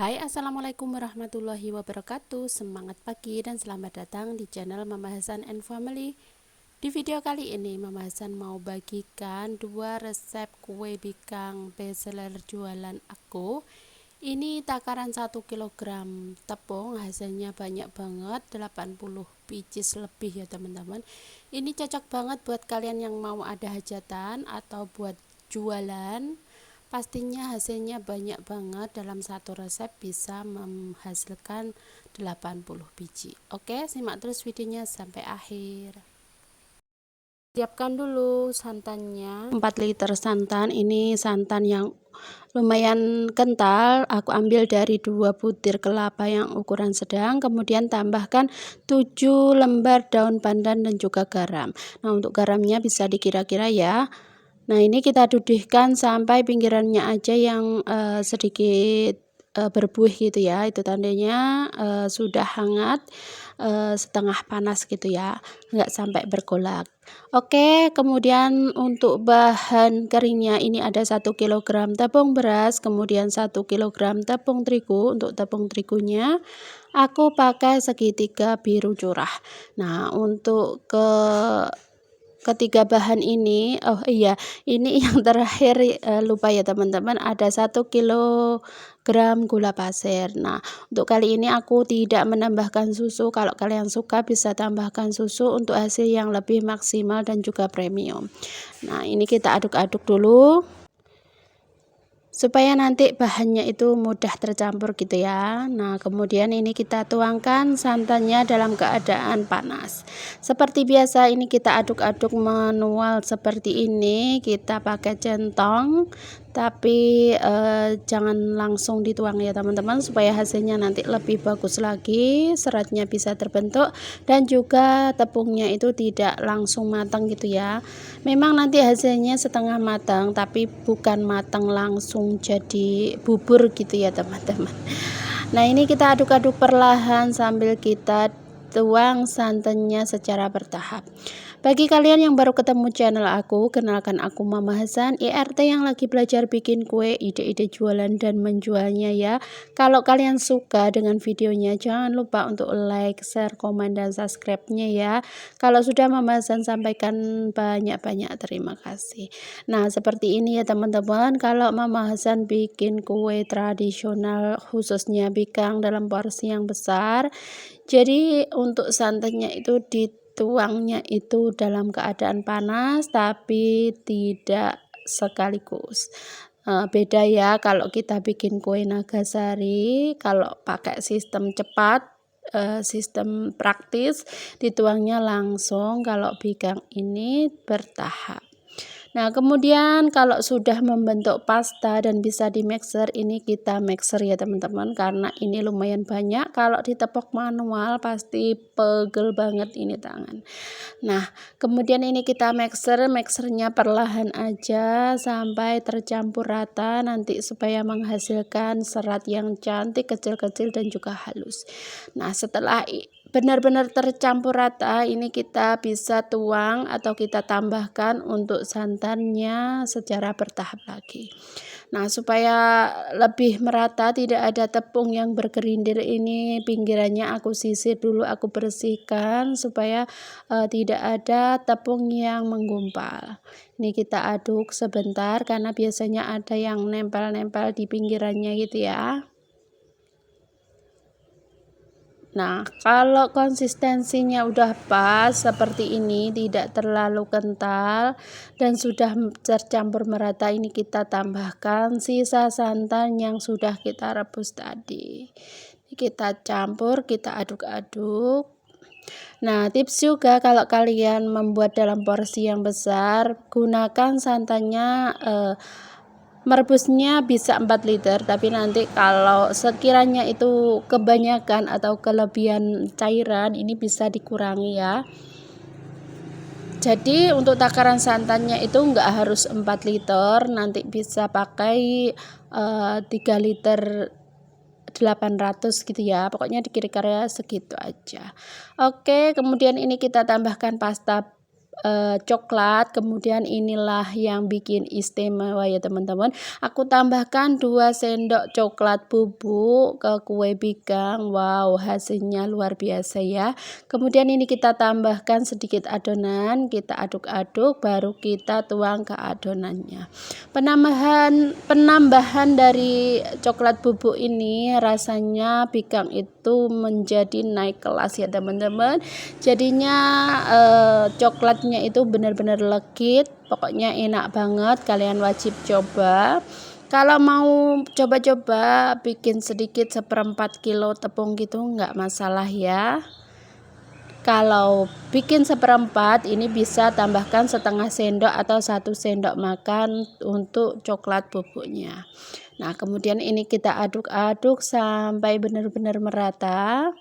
Hai, assalamualaikum warahmatullahi wabarakatuh. Semangat pagi dan selamat datang di channel Mama Hasan and Family. Di video kali ini Mama Hasan mau bagikan 2 resep kue bikang bestseller jualan aku. Ini takaran 1 kg tepung, hasilnya banyak banget, 80 biji lebih ya teman-teman. Ini cocok banget buat kalian yang mau ada hajatan atau buat jualan. Pastinya hasilnya banyak banget, dalam satu resep bisa menghasilkan 80 biji. Oke, simak terus videonya sampai akhir. Siapkan dulu santannya, 4 liter santan. Ini santan yang lumayan kental, aku ambil dari 2 butir kelapa yang ukuran sedang. Kemudian tambahkan 7 lembar daun pandan dan juga garam. Nah, untuk garamnya bisa dikira-kira ya. Nah, ini kita didihkan sampai pinggirannya aja yang sedikit berbuih gitu ya. Itu tandanya sudah hangat, setengah panas gitu ya, nggak sampai bergolak. Oke, kemudian untuk bahan keringnya ini ada 1 kg tepung beras, kemudian 1 kg tepung terigu. Untuk tepung terigunya aku pakai segitiga biru curah. Nah, untuk ketiga bahan ini, oh iya, ini yang terakhir lupa ya teman-teman, ada 1 kilogram gula pasir. Nah, untuk kali ini aku tidak menambahkan susu. Kalau kalian suka bisa tambahkan susu untuk hasil yang lebih maksimal dan juga premium. Nah, ini kita aduk-aduk dulu supaya nanti bahannya itu mudah tercampur gitu ya. Nah, kemudian ini kita tuangkan santannya dalam keadaan panas. Seperti biasa ini kita aduk-aduk manual seperti ini, kita pakai centong, tapi jangan langsung dituang ya teman-teman, supaya hasilnya nanti lebih bagus lagi, seratnya bisa terbentuk dan juga tepungnya itu tidak langsung matang gitu ya. Memang nanti hasilnya setengah matang, tapi bukan matang langsung jadi bubur gitu ya teman-teman. Nah, ini kita aduk-aduk perlahan sambil kita tuang santannya secara bertahap. Bagi kalian yang baru ketemu channel aku, kenalkan aku Mama Hasan, IRT yang lagi belajar bikin kue, ide-ide jualan dan menjualnya ya. Kalau kalian suka dengan videonya, jangan lupa untuk like, share, komen, dan subscribe-nya ya. Kalau sudah Mama Hasan sampaikan banyak-banyak terima kasih. Nah, seperti ini ya teman-teman, kalau Mama Hasan bikin kue tradisional khususnya bikang dalam porsi yang besar, jadi untuk santannya itu dituangnya itu dalam keadaan panas tapi tidak sekaligus. Beda ya kalau kita bikin kue Nagasari, kalau pakai sistem cepat, sistem praktis, dituangnya langsung. Kalau bikang ini bertahap. Nah, kemudian kalau sudah membentuk pasta dan bisa di mixer, ini kita mixer ya teman-teman, karena ini lumayan banyak. Kalau ditepok manual pasti pegel banget ini tangan. Nah, kemudian ini kita mixernya perlahan aja sampai tercampur rata nanti, supaya menghasilkan serat yang cantik, kecil-kecil dan juga halus. Nah, setelah benar-benar tercampur rata, ini kita bisa tuang atau kita tambahkan untuk santannya secara bertahap lagi. Nah, supaya lebih merata, tidak ada tepung yang bergerindir, ini pinggirannya aku sisir dulu, aku bersihkan supaya tidak ada tepung yang menggumpal. Ini kita aduk sebentar karena biasanya ada yang nempel-nempel di pinggirannya gitu ya. Nah, kalau konsistensinya udah pas seperti ini, tidak terlalu kental dan sudah tercampur merata, ini kita tambahkan sisa santan yang sudah kita rebus tadi. Ini kita campur, kita aduk-aduk. Nah, tips juga kalau kalian membuat dalam porsi yang besar, gunakan santannya merebusnya bisa 4 liter, tapi nanti kalau sekiranya itu kebanyakan atau kelebihan cairan, ini bisa dikurangi ya. Jadi untuk takaran santannya itu enggak harus 4 liter, nanti bisa pakai 3 liter 800 gitu ya, pokoknya dikira-kira segitu aja. Oke, kemudian ini kita tambahkan pasta coklat. Kemudian inilah yang bikin istimewa ya teman-teman, aku tambahkan 2 sendok coklat bubuk ke kue bikang. Wow, hasilnya luar biasa ya. Kemudian ini kita tambahkan sedikit adonan, kita aduk-aduk, baru kita tuang ke adonannya. Penambahan dari coklat bubuk ini rasanya bikang itu menjadi naik kelas ya teman-teman. Jadinya coklatnya itu benar-benar legit, pokoknya enak banget, kalian wajib coba. Kalau mau coba-coba bikin sedikit 1/4 kilo tepung gitu nggak masalah ya. Kalau bikin 1/4 ini bisa tambahkan setengah sendok atau 1 sendok makan untuk coklat bubuknya. Nah kemudian ini kita aduk-aduk sampai benar-benar merata.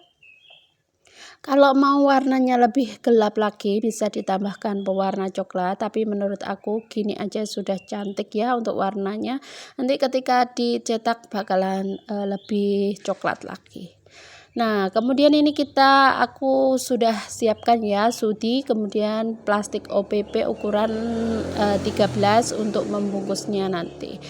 Kalau mau warnanya lebih gelap lagi bisa ditambahkan pewarna coklat, tapi menurut aku gini aja sudah cantik ya untuk warnanya. Nanti ketika dicetak bakalan lebih coklat lagi. Nah kemudian ini aku sudah siapkan ya sudi, kemudian plastik OPP ukuran 13 untuk membungkusnya nanti.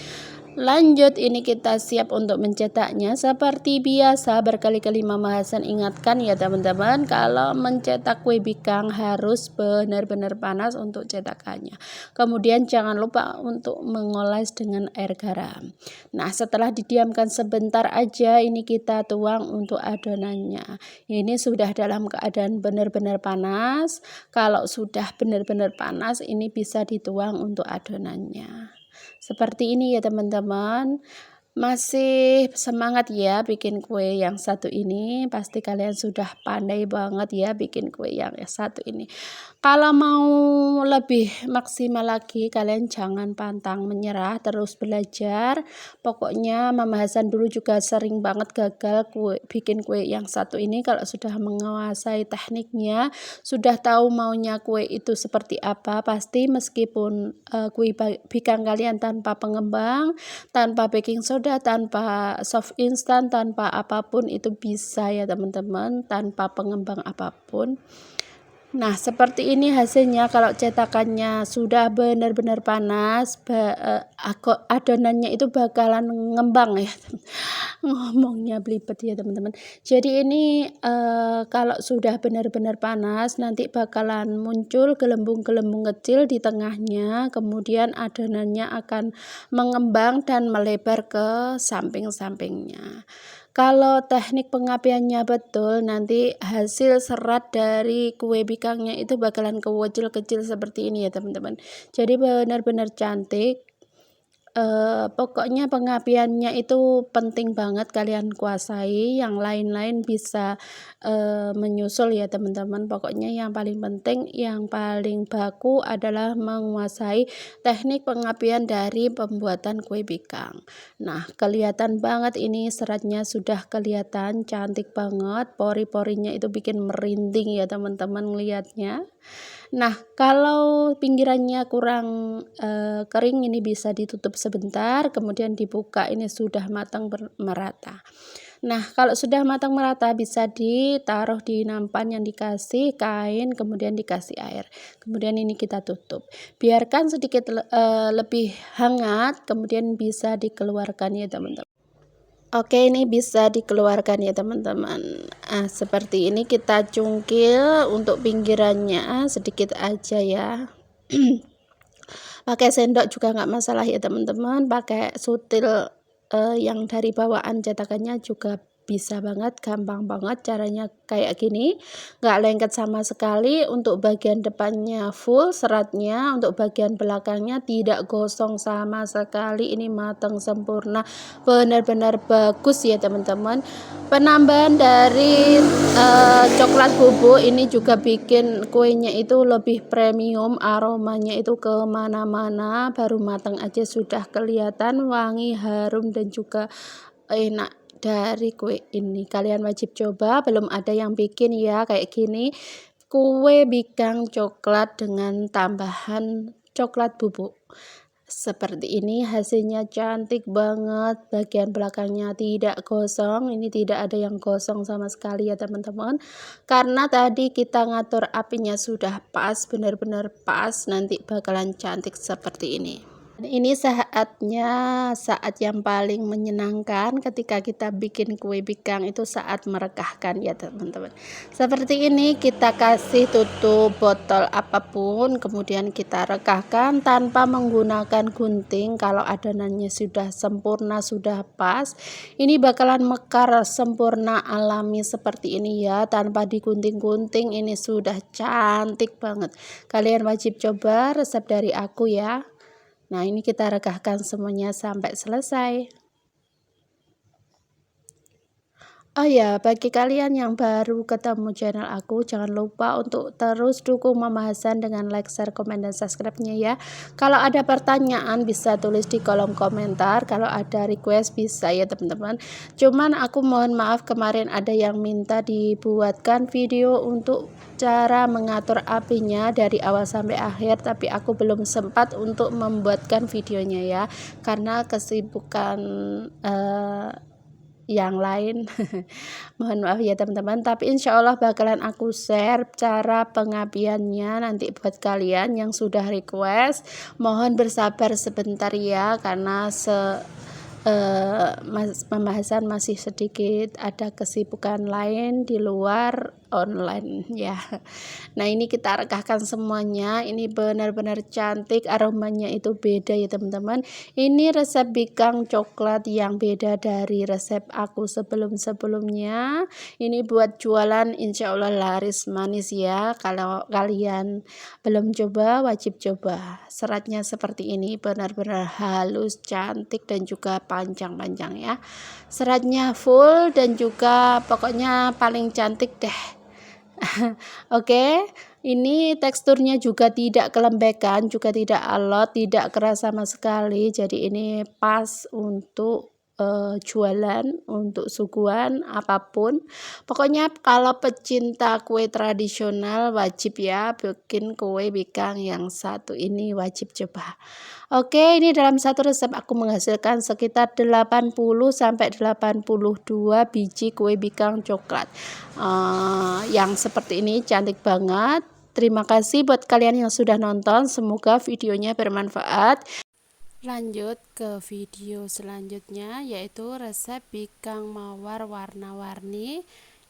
Lanjut, ini kita siap untuk mencetaknya. Seperti biasa berkali-kali Mama Hasan ingatkan ya teman-teman, kalau mencetak kue bikang harus benar-benar panas untuk cetakannya. Kemudian jangan lupa untuk mengoles dengan air garam. Nah setelah didiamkan sebentar aja, ini kita tuang untuk adonannya. Ini sudah dalam keadaan benar-benar panas. Kalau sudah benar-benar panas, ini bisa dituang untuk adonannya. Seperti ini ya teman-teman. Masih semangat ya bikin kue yang satu ini, pasti kalian sudah pandai banget ya bikin kue yang satu ini. Kalau mau lebih maksimal lagi, kalian jangan pantang menyerah, terus belajar. Pokoknya Mama Hasan dulu juga sering banget gagal bikin kue yang satu ini. Kalau sudah menguasai tekniknya, sudah tahu maunya kue itu seperti apa, pasti meskipun kue bikang kalian tanpa pengembang, tanpa baking soda, tanpa soft instan, tanpa apapun itu bisa ya teman-teman, tanpa pengembang apapun. Nah seperti ini hasilnya. Kalau cetakannya sudah benar-benar panas, adonannya itu bakalan ngembang ya. Ngomongnya belibet ya teman-teman. Jadi ini kalau sudah benar-benar panas, nanti bakalan muncul gelembung-gelembung kecil di tengahnya, kemudian adonannya akan mengembang dan melebar ke samping-sampingnya. Kalau teknik pengapiannya betul, nanti hasil serat dari kue bikangnya itu bakalan kecil-kecil seperti ini ya teman-teman. Jadi benar-benar cantik. Pokoknya pengapiannya itu penting banget kalian kuasai, yang lain-lain bisa menyusul ya teman-teman. Pokoknya yang paling penting, yang paling baku adalah menguasai teknik pengapian dari pembuatan kue bikang. Nah kelihatan banget ini seratnya sudah kelihatan cantik banget, pori-porinya itu bikin merinding ya teman-teman ngelihatnya. Nah kalau pinggirannya kurang kering, ini bisa ditutup sebentar, kemudian dibuka, ini sudah matang merata. Nah kalau sudah matang merata bisa ditaruh di nampan yang dikasih kain, kemudian dikasih air, kemudian ini kita tutup, biarkan sedikit lebih hangat, kemudian bisa dikeluarkan ya teman-teman. Oke, ini bisa dikeluarkan ya teman-teman. Seperti ini kita cungkil untuk pinggirannya sedikit aja ya. Pakai sendok juga nggak masalah ya teman-teman, pakai sutil yang dari bawaan cetakannya juga bisa banget, gampang banget caranya kayak gini, nggak lengket sama sekali. Untuk bagian depannya full seratnya, untuk bagian belakangnya tidak gosong sama sekali, ini matang sempurna, benar-benar bagus ya teman-teman. Penambahan dari coklat bubuk ini juga bikin kuenya itu lebih premium, aromanya itu kemana-mana, baru matang aja sudah kelihatan wangi, harum, dan juga enak dari kue ini. Kalian wajib coba, belum ada yang bikin ya kayak gini, kue bikang coklat dengan tambahan coklat bubuk. Seperti ini hasilnya cantik banget, bagian belakangnya tidak gosong, ini tidak ada yang gosong sama sekali ya teman-teman. Karena tadi kita ngatur apinya sudah pas, benar-benar pas, nanti bakalan cantik seperti ini. Ini saat yang paling menyenangkan ketika kita bikin kue bikang, itu saat merekahkan ya teman-teman. Seperti ini kita kasih tutup botol apapun, kemudian kita rekahkan tanpa menggunakan gunting. Kalau adonannya sudah sempurna, sudah pas, ini bakalan mekar sempurna alami seperti ini ya, tanpa digunting-gunting. Ini sudah cantik banget. Kalian wajib coba resep dari aku ya. Nah, ini kita rekahkan semuanya sampai selesai. Oh ya, bagi kalian yang baru ketemu channel aku, jangan lupa untuk terus dukung Mama Hasan dengan like, share, komen, dan subscribe-nya ya. Kalau ada pertanyaan bisa tulis di kolom komentar, kalau ada request bisa ya teman-teman. Cuman aku mohon maaf, kemarin ada yang minta dibuatkan video untuk cara mengatur apinya dari awal sampai akhir, tapi aku belum sempat untuk membuatkan videonya ya, karena kesibukan yang lain. Mohon maaf ya teman-teman, tapi insya Allah bakalan aku share cara pengapiannya nanti buat kalian yang sudah request. Mohon bersabar sebentar ya, karena pembahasan masih sedikit ada kesibukan lain di luar online ya. Nah, ini kita rekahkan semuanya, ini benar-benar cantik, aromanya itu beda ya teman-teman. Ini resep bikang coklat yang beda dari resep aku sebelum-sebelumnya. Ini buat jualan insya Allah laris manis ya. Kalau kalian belum coba, wajib coba. Seratnya seperti ini, benar-benar halus, cantik, dan juga panjang-panjang ya. Seratnya full dan juga pokoknya paling cantik deh. Oke, ini teksturnya juga tidak kelembekan, juga tidak alot, tidak keras sama sekali. Jadi ini pas untuk jualan, untuk suguhan apapun. Pokoknya kalau pecinta kue tradisional wajib ya bikin kue bikang yang satu ini, wajib coba. Oke, ini dalam satu resep aku menghasilkan sekitar 80 sampai 82 biji kue bikang coklat. Yang seperti ini cantik banget. Terima kasih buat kalian yang sudah nonton, semoga videonya bermanfaat. Lanjut ke video selanjutnya, yaitu resep bikang mawar warna-warni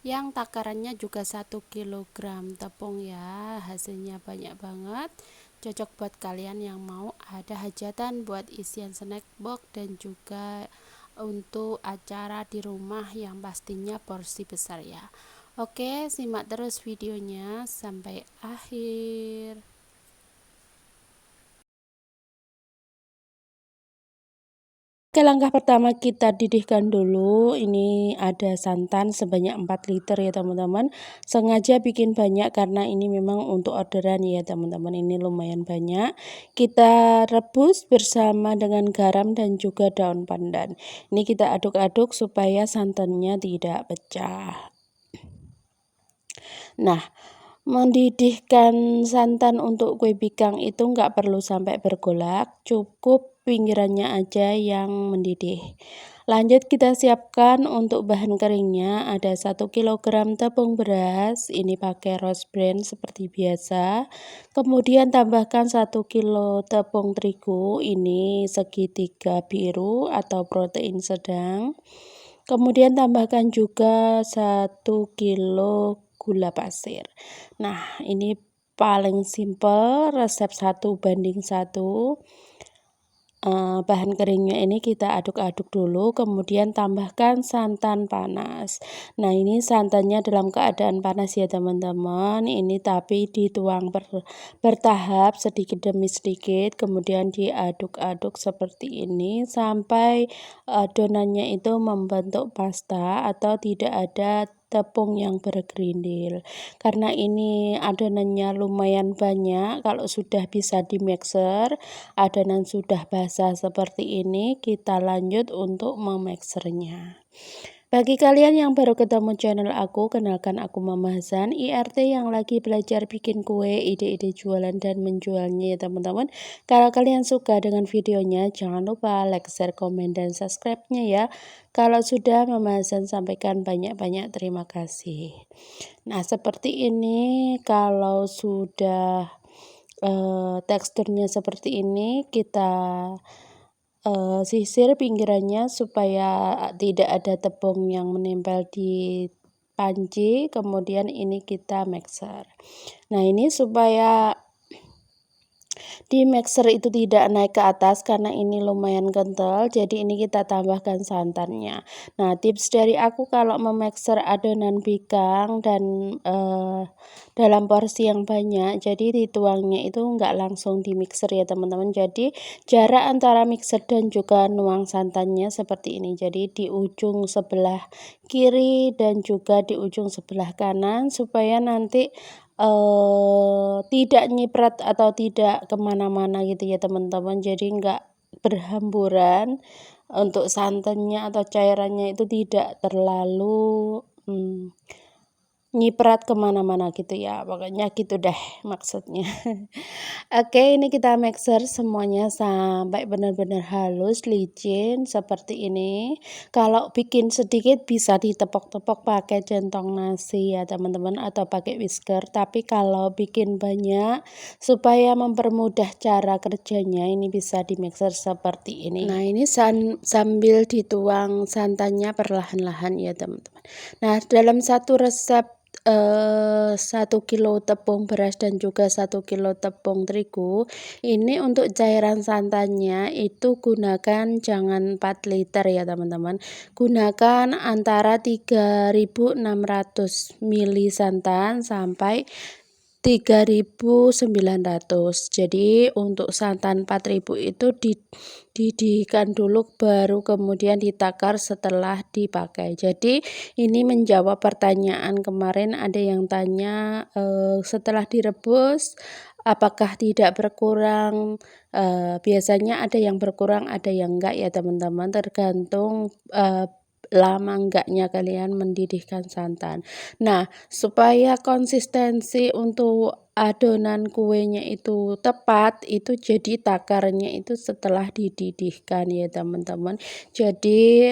yang takarannya juga 1 kg tepung ya. Hasilnya banyak banget, cocok buat kalian yang mau ada hajatan buat isian snack box dan juga untuk acara di rumah yang pastinya porsi besar ya. Oke, simak terus videonya sampai akhir. Oke, langkah pertama kita didihkan dulu. Ini ada santan sebanyak 4 liter ya teman-teman. Sengaja bikin banyak karena ini memang untuk orderan ya teman-teman. Ini lumayan banyak. Kita rebus bersama dengan garam dan juga daun pandan. Ini kita aduk-aduk supaya santannya tidak pecah. Nah, mendidihkan santan untuk kue bikang itu nggak perlu sampai bergolak, cukup pinggirannya aja yang mendidih. Lanjut kita siapkan untuk bahan keringnya, ada 1 kg tepung beras, ini pakai Rose Bran seperti biasa. Kemudian tambahkan 1 kg tepung terigu, ini segitiga biru atau protein sedang. Kemudian tambahkan juga 1 kg gula pasir. Nah, ini paling simple, resep 1:1. Bahan keringnya ini kita aduk-aduk dulu, kemudian tambahkan santan panas. Nah, ini santannya dalam keadaan panas ya teman-teman. Ini tapi dituang bertahap sedikit demi sedikit, kemudian diaduk-aduk seperti ini sampai adonannya itu membentuk pasta atau tidak ada tepung yang bergerindil. Karena ini adonannya lumayan banyak, kalau sudah bisa di mixer, adonan sudah basah seperti ini, kita lanjut untuk memixernya. Bagi kalian yang baru ketemu channel aku, kenalkan aku Mama Hasan, IRT yang lagi belajar bikin kue, ide-ide jualan dan menjualnya ya teman-teman. Kalau kalian suka dengan videonya, jangan lupa like, share, komen, dan subscribe-nya ya. Kalau sudah, Mama Hasan sampaikan banyak-banyak terima kasih. Nah, seperti ini kalau sudah teksturnya seperti ini, kita sisir pinggirannya supaya tidak ada tepung yang menempel di panci, kemudian ini kita mixer. Nah, ini supaya di mixer itu tidak naik ke atas karena ini lumayan kental, jadi ini kita tambahkan santannya. Nah, tips dari aku kalau memixer adonan bikang dan dalam porsi yang banyak, jadi dituangnya itu enggak langsung di mixer ya teman-teman. Jadi jarak antara mixer dan juga nuang santannya seperti ini. Jadi di ujung sebelah kiri dan juga di ujung sebelah kanan supaya nanti tidak nyiprat atau tidak kemana-mana gitu ya teman-teman, jadi enggak berhamburan untuk santannya atau cairannya itu tidak terlalu nyiprat kemana-mana gitu ya, pokoknya gitu deh maksudnya. Oke, ini kita mixer semuanya sampai benar-benar halus, licin seperti ini. Kalau bikin sedikit bisa ditepok-tepok pakai centong nasi ya teman-teman, atau pakai whisker. Tapi kalau bikin banyak supaya mempermudah cara kerjanya, ini bisa di mixer seperti ini. Nah, ini sambil dituang santannya perlahan-lahan ya teman-teman. Nah, dalam satu resep 1 kilo tepung beras dan juga 1 kilo tepung terigu, ini untuk cairan santannya itu gunakan jangan 4 liter ya teman-teman, gunakan antara 3.600 ml santan sampai 3.900. Jadi untuk santan 4.000 itu dididihkan dulu baru kemudian ditakar setelah dipakai. Jadi ini menjawab pertanyaan kemarin, ada yang tanya setelah direbus apakah tidak berkurang. Biasanya ada yang berkurang, ada yang enggak ya teman-teman, tergantung lama enggaknya kalian mendidihkan santan. Nah, supaya konsistensi untuk adonan kuenya itu tepat, itu jadi takarnya itu setelah dididihkan ya teman-teman. Jadi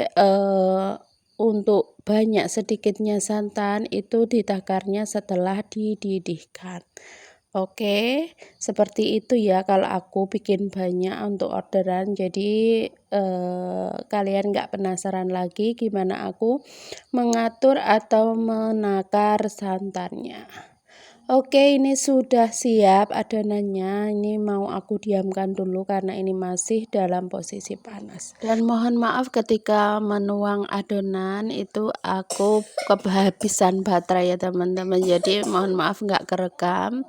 untuk banyak sedikitnya santan itu ditakarnya setelah dididihkan. Oke, seperti itu ya kalau aku bikin banyak untuk orderan, jadi kalian nggak penasaran lagi gimana aku mengatur atau menakar santannya. Oke, ini sudah siap adonannya. Ini mau aku diamkan dulu karena ini masih dalam posisi panas. Dan mohon maaf ketika menuang adonan itu aku kehabisan baterai ya teman-teman. Jadi mohon maaf nggak kerekam.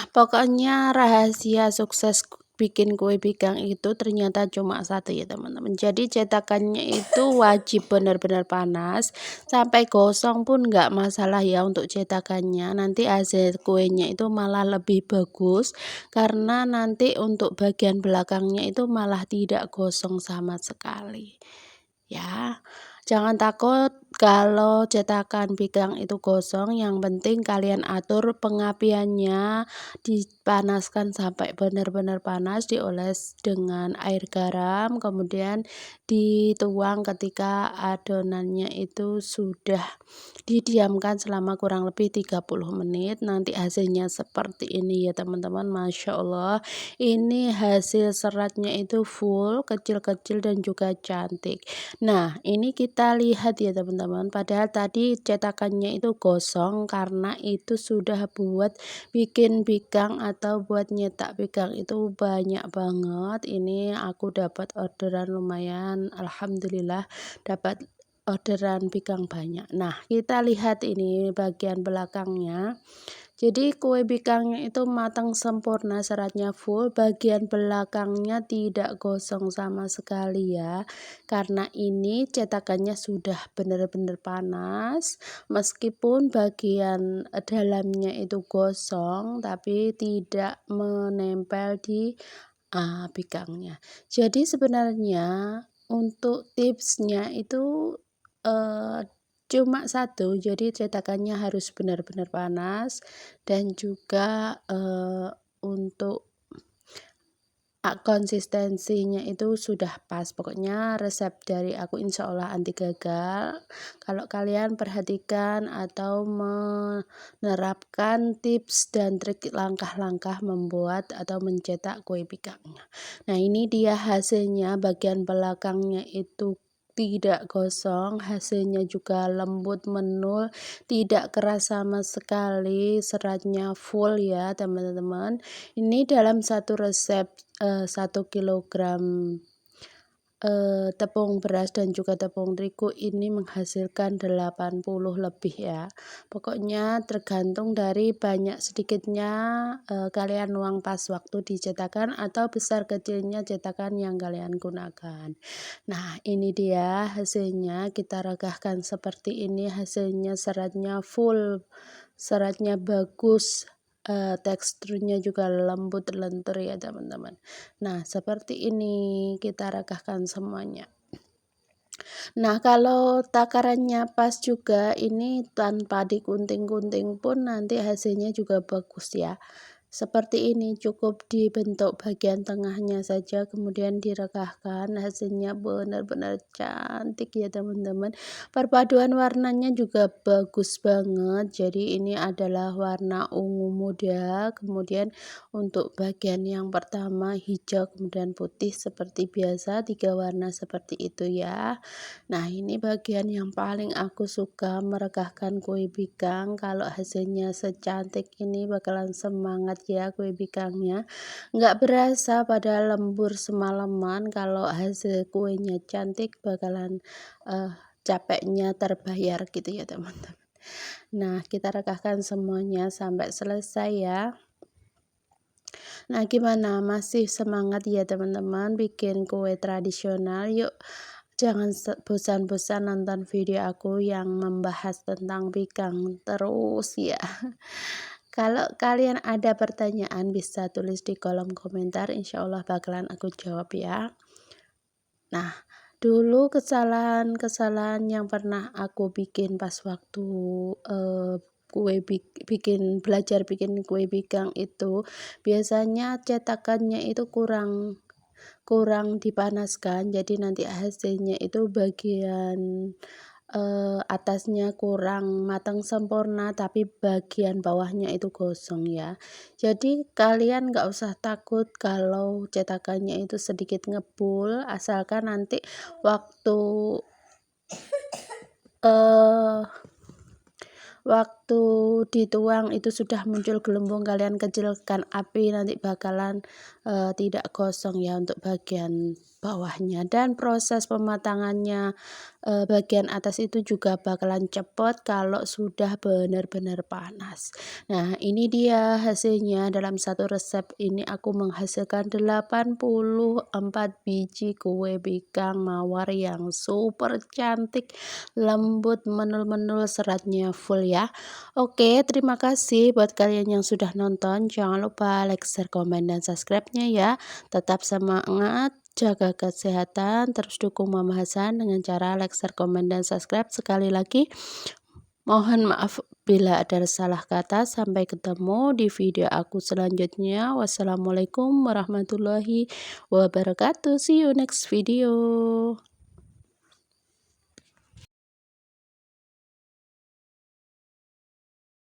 Pokoknya rahasia sukses bikin kue bikang itu ternyata cuma satu ya teman-teman. Jadi cetakannya itu wajib benar-benar panas, sampai gosong pun nggak masalah ya untuk cetakannya. Nanti hasil kuenya itu malah lebih bagus karena nanti untuk bagian belakangnya itu malah tidak gosong sama sekali. Ya, jangan takut kalau cetakan bikang itu gosong, yang penting kalian atur pengapiannya, dipanaskan sampai benar-benar panas, dioles dengan air garam, kemudian dituang ketika adonannya itu sudah didiamkan selama kurang lebih 30 menit. Nanti hasilnya seperti ini ya teman-teman, Masya Allah. Ini hasil seratnya itu full, kecil-kecil dan juga cantik. Nah, ini kita lihat ya teman-teman, padahal tadi cetakannya itu gosong karena itu sudah buat bikin bikang atau buat nyetak bikang itu banyak banget. Ini aku dapat orderan lumayan, alhamdulillah dapat orderan bikang banyak. Nah, kita lihat ini bagian belakangnya. Jadi kue bikangnya itu matang sempurna, seratnya full, bagian belakangnya tidak gosong sama sekali ya. Karena ini cetakannya sudah benar-benar panas, meskipun bagian dalamnya itu gosong tapi tidak menempel di bikangnya. Jadi sebenarnya untuk tipsnya itu cuma satu, jadi cetakannya harus benar-benar panas dan juga untuk konsistensinya itu sudah pas. Pokoknya resep dari aku insya Allah anti gagal. Kalau kalian perhatikan atau menerapkan tips dan trik langkah-langkah membuat atau mencetak kue pikangnya. Nah, ini dia hasilnya, bagian belakangnya itu tidak gosong, hasilnya juga lembut menul, tidak keras sama sekali, seratnya full ya teman-teman. Ini dalam satu resep 1 kilogram tepung beras dan juga tepung terigu ini menghasilkan 80 lebih ya. Pokoknya tergantung dari banyak sedikitnya kalian nuang pas waktu dicetakan atau besar kecilnya cetakan yang kalian gunakan. Nah, ini dia hasilnya, kita regahkan seperti ini, hasilnya seratnya full, seratnya bagus, teksturnya juga lembut lentur ya teman-teman. Nah, seperti ini kita regahkan semuanya. Nah, kalau takarannya pas juga, ini tanpa digunting-gunting pun nanti hasilnya juga bagus ya. Seperti ini, cukup dibentuk bagian tengahnya saja kemudian diregahkan, hasilnya benar-benar cantik ya teman-teman. Perpaduan warnanya juga bagus banget, jadi ini adalah warna ungu muda, kemudian untuk bagian yang pertama hijau kemudian putih seperti biasa, 3 warna seperti itu ya. Nah, ini bagian yang paling aku suka, meregahkan kue pikang. Kalau hasilnya secantik ini bakalan semangat ya kue pikangnya. Nggak berasa pada lembur semalaman, kalau hasil kuenya cantik bakalan capeknya terbayar gitu ya teman-teman. Nah, kita regahkan semuanya sampai selesai ya. Nah, gimana? Masih semangat ya teman-teman bikin kue tradisional? Yuk, jangan bosan-bosan nonton video aku yang membahas tentang pikang terus ya. Kalau kalian ada pertanyaan bisa tulis di kolom komentar, insya Allah bakalan aku jawab ya. Nah, dulu kesalahan-kesalahan yang pernah aku bikin pas waktu belajar bikin kue pikang itu, biasanya cetakannya itu kurang dipanaskan, jadi nanti hasilnya itu bagian atasnya kurang matang sempurna tapi bagian bawahnya itu gosong ya. Jadi kalian nggak usah takut kalau cetakannya itu sedikit ngebul, asalkan nanti waktu eh waktu dituang itu sudah muncul gelembung, kalian kecilkan api, nanti bakalan tidak gosong ya untuk bagian bawahnya. Dan proses pematangannya bagian atas itu juga bakalan cepat kalau sudah benar-benar panas. Nah, ini dia hasilnya. Dalam satu resep ini aku menghasilkan 84 biji kue pikang mawar yang super cantik, lembut, menul-menul, seratnya full ya. Oke, terima kasih buat kalian yang sudah nonton. Jangan lupa like, share, komen, dan subscribe-nya ya. Tetap semangat, jaga kesehatan, terus dukung Mama Hasan dengan cara like, share, komen, dan subscribe. Sekali lagi, mohon maaf bila ada salah kata. Sampai ketemu di video aku selanjutnya. Wassalamualaikum warahmatullahi wabarakatuh. See you next video.